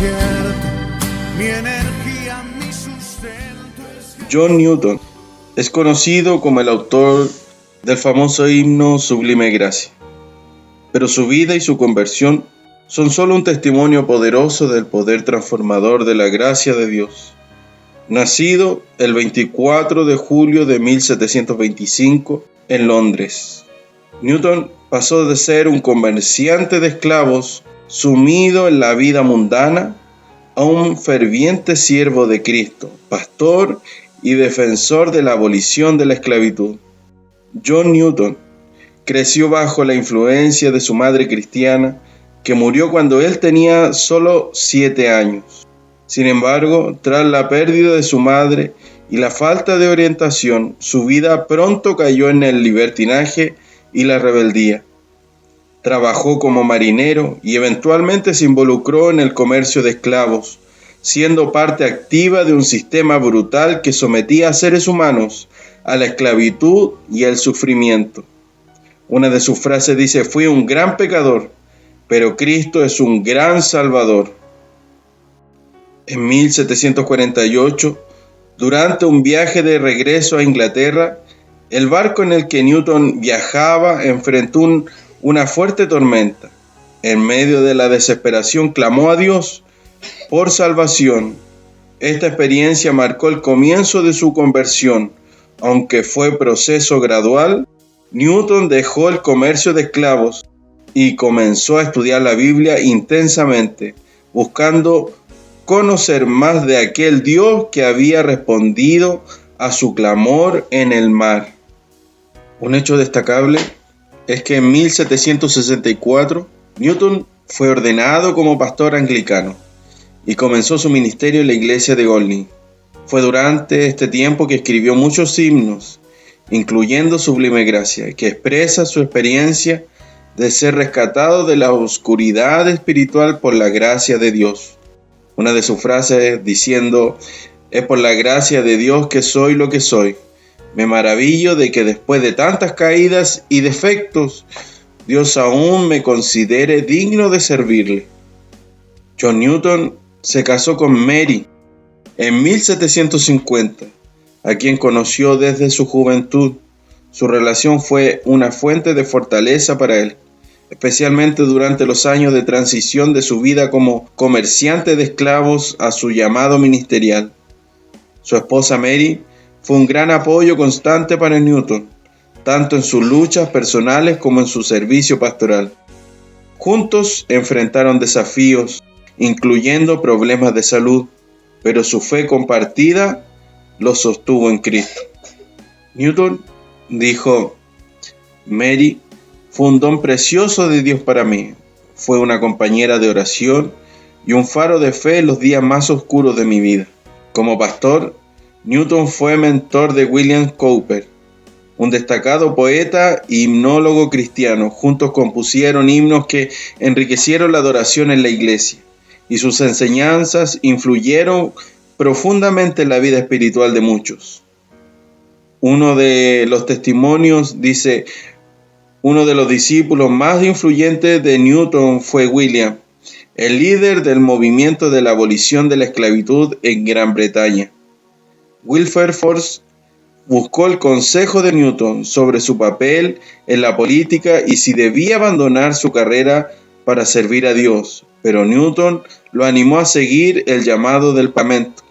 desierto, mi energía, mi sustento es... John Newton es conocido como el autor del famoso himno Sublime Gracia, pero su vida y su conversión son solo un testimonio poderoso del poder transformador de la gracia de Dios. Nacido el 24 de julio de 1725 en Londres, Newton pasó de ser un comerciante de esclavos sumido en la vida mundana a un ferviente siervo de Cristo, pastor y defensor de la abolición de la esclavitud. John Newton creció bajo la influencia de su madre cristiana, que murió cuando él tenía solo 7 años. Sin embargo, tras la pérdida de su madre y la falta de orientación, su vida pronto cayó en el libertinaje y la rebeldía. Trabajó como marinero y eventualmente se involucró en el comercio de esclavos, siendo parte activa de un sistema brutal que sometía a seres humanos a la esclavitud y el sufrimiento. Una de sus frases dice: "Fui un gran pecador, pero Cristo es un gran Salvador". En 1748, durante un viaje de regreso a Inglaterra, el barco en el que Newton viajaba enfrentó una fuerte tormenta. En medio de la desesperación clamó a Dios por salvación. Esta experiencia marcó el comienzo de su conversión. Aunque fue proceso gradual, Newton dejó el comercio de esclavos y comenzó a estudiar la Biblia intensamente, buscando conocer más de aquel Dios que había respondido a su clamor en el mar. Un hecho destacable es que en 1764 Newton fue ordenado como pastor anglicano y comenzó su ministerio en la iglesia de Olney. Fue durante este tiempo que escribió muchos himnos, incluyendo Sublime Gracia, que expresa su experiencia de ser rescatado de la oscuridad espiritual por la gracia de Dios. Una de sus frases diciendo: "Es por la gracia de Dios que soy lo que soy. Me maravillo de que después de tantas caídas y defectos, Dios aún me considere digno de servirle". John Newton se casó con Mary en 1750, a quien conoció desde su juventud. Su relación fue una fuente de fortaleza para él, especialmente durante los años de transición de su vida como comerciante de esclavos a su llamado ministerial. Su esposa Mary fue un gran apoyo constante para Newton, tanto en sus luchas personales como en su servicio pastoral. Juntos enfrentaron desafíos, incluyendo problemas de salud, pero su fe compartida los sostuvo en Cristo. Newton dijo: "Mary fue un don precioso de Dios para mí. Fue una compañera de oración y un faro de fe en los días más oscuros de mi vida". Como pastor, Newton fue mentor de William Cowper, un destacado poeta y himnólogo cristiano. Juntos compusieron himnos que enriquecieron la adoración en la iglesia, y sus enseñanzas influyeron profundamente en la vida espiritual de muchos. Uno de los testimonios dice: "Uno de los discípulos más influyentes de Newton fue William, el líder del movimiento de la abolición de la esclavitud en Gran Bretaña. Wilberforce buscó el consejo de Newton sobre su papel en la política y si debía abandonar su carrera para servir a Dios, pero Newton lo animó a seguir el llamado del Parlamento,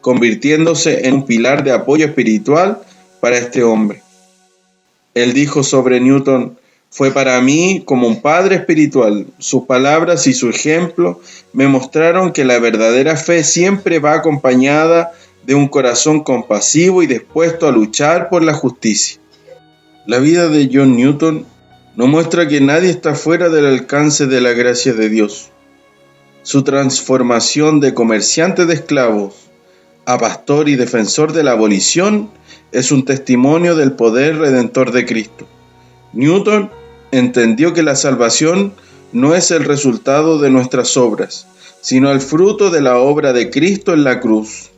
convirtiéndose en un pilar de apoyo espiritual para este hombre. Él dijo sobre Newton: "Fue para mí como un padre espiritual. Sus palabras y su ejemplo me mostraron que la verdadera fe siempre va acompañada de un corazón compasivo y dispuesto a luchar por la justicia". La vida de John Newton nos muestra que nadie está fuera del alcance de la gracia de Dios. Su transformación de comerciante de esclavos a pastor y defensor de la abolición es un testimonio del poder redentor de Cristo. Newton entendió que la salvación no es el resultado de nuestras obras, sino el fruto de la obra de Cristo en la cruz.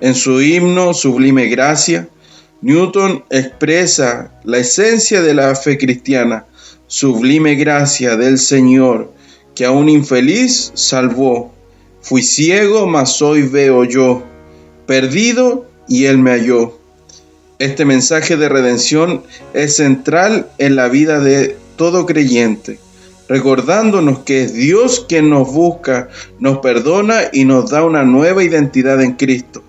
En su himno Sublime Gracia, Newton expresa la esencia de la fe cristiana: "Sublime gracia del Señor, que a un infeliz salvó. Fui ciego, mas hoy veo yo, perdido, y Él me halló. Este mensaje de redención es central en la vida de todo creyente, recordándonos que es Dios quien nos busca, nos perdona y nos da una nueva identidad en Cristo.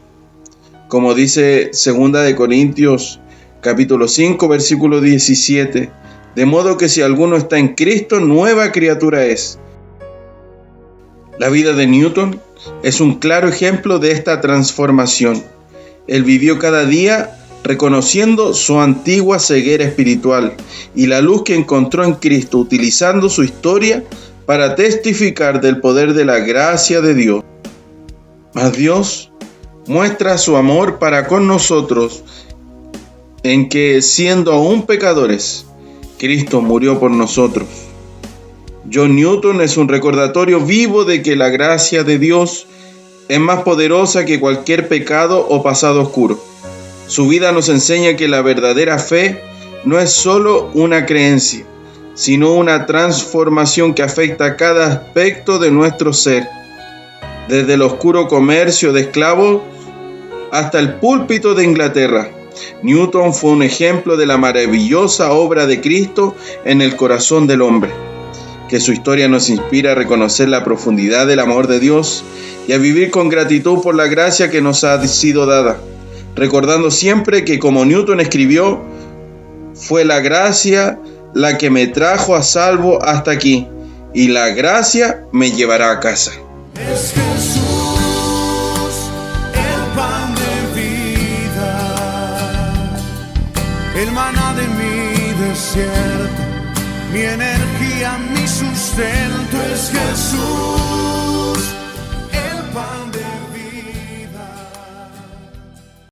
Como dice 2 Corintios capítulo 5, versículo 17, de modo que si alguno está en Cristo, nueva criatura es. La vida de Newton es un claro ejemplo de esta transformación. Él vivió cada día reconociendo su antigua ceguera espiritual y la luz que encontró en Cristo, utilizando su historia para testificar del poder de la gracia de Dios. Mas Dios muestra su amor para con nosotros en que, siendo aún pecadores, Cristo murió por nosotros. John Newton es un recordatorio vivo de que la gracia de Dios es más poderosa que cualquier pecado o pasado oscuro. Su vida nos enseña que la verdadera fe no es solo una creencia, sino una transformación que afecta a cada aspecto de nuestro ser, desde el oscuro comercio de esclavos hasta el púlpito de Inglaterra. Newton fue un ejemplo de la maravillosa obra de Cristo en el corazón del hombre. Que su historia nos inspira a reconocer la profundidad del amor de Dios y a vivir con gratitud por la gracia que nos ha sido dada, recordando siempre que, como Newton escribió, fue la gracia la que me trajo a salvo hasta aquí, y la gracia me llevará a casa. Es Jesús, el pan de vida, el maná de mi desierto, mi energía, mi sustento es Jesús.